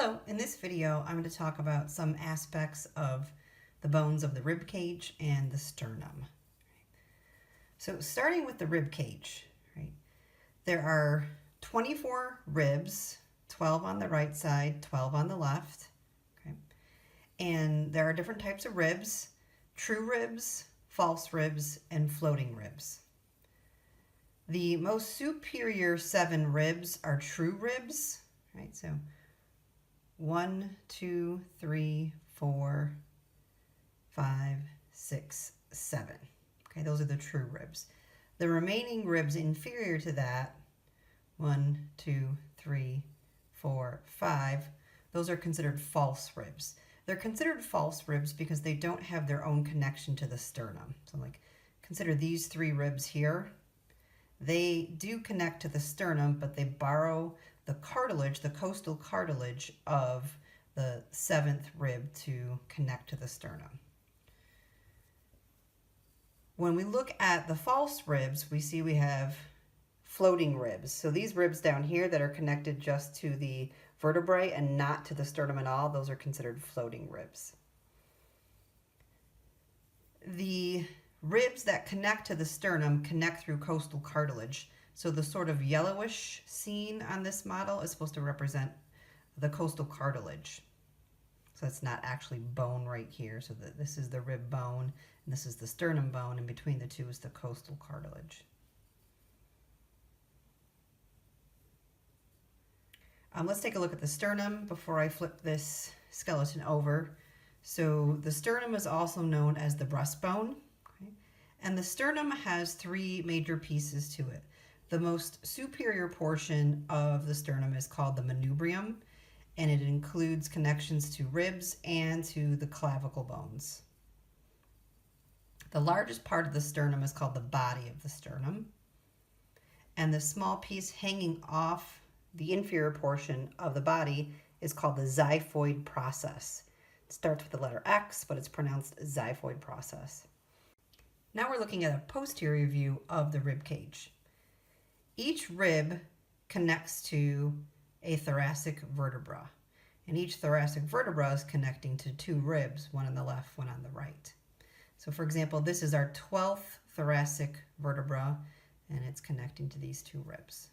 Hello, in this video I'm going to talk about some aspects of the bones of the rib cage and the sternum. So starting with the rib cage, right? There are 24 ribs, 12 on the right side, 12 on the left. Okay? And there are different types of ribs: true ribs, false ribs, and floating ribs. The most superior 7 ribs are true ribs, right? So 1, 2, 3, 4, 5, 6, 7. Okay, those are the true ribs. The remaining ribs inferior to that, 1, 2, 3, 4, 5, those are considered false ribs. They're considered false ribs because they don't have their own connection to the sternum. So like, consider these 3 ribs here. They do connect to the sternum, but they borrow the cartilage, the costal cartilage of the 7th rib to connect to the sternum. When we look at the false ribs, we see we have floating ribs. So these ribs down here that are connected just to the vertebrae and not to the sternum at all, those are considered floating ribs. The ribs that connect to the sternum connect through costal cartilage. So the sort of yellowish scene on this model is supposed to represent the costal cartilage. So it's not actually bone right here. So this is the rib bone, and this is the sternum bone, and between the two is the costal cartilage. Let's take a look at the sternum before I flip this skeleton over. So the sternum is also known as the breastbone. And the sternum has 3 major pieces to it. The most superior portion of the sternum is called the manubrium, and it includes connections to ribs and to the clavicle bones. The largest part of the sternum is called the body of the sternum, and the small piece hanging off the inferior portion of the body is called the xiphoid process. It starts with the letter X, but it's pronounced xiphoid process. Now we're looking at a posterior view of the rib cage. Each rib connects to a thoracic vertebra, and each thoracic vertebra is connecting to 2 ribs, one on the left, one on the right. So for example, this is our 12th thoracic vertebra, and it's connecting to these 2 ribs.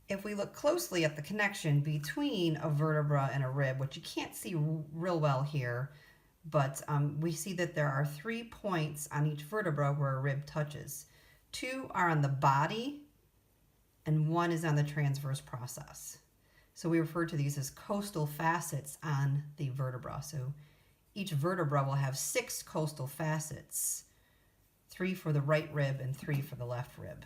If we look closely at the connection between a vertebra and a rib, which you can't see real well here, but we see that there are 3 points on each vertebra where a rib touches. 2 are on the body, and 1 is on the transverse process. So we refer to these as costal facets on the vertebra. So each vertebra will have 6 costal facets, 3 for the right rib and 3 for the left rib.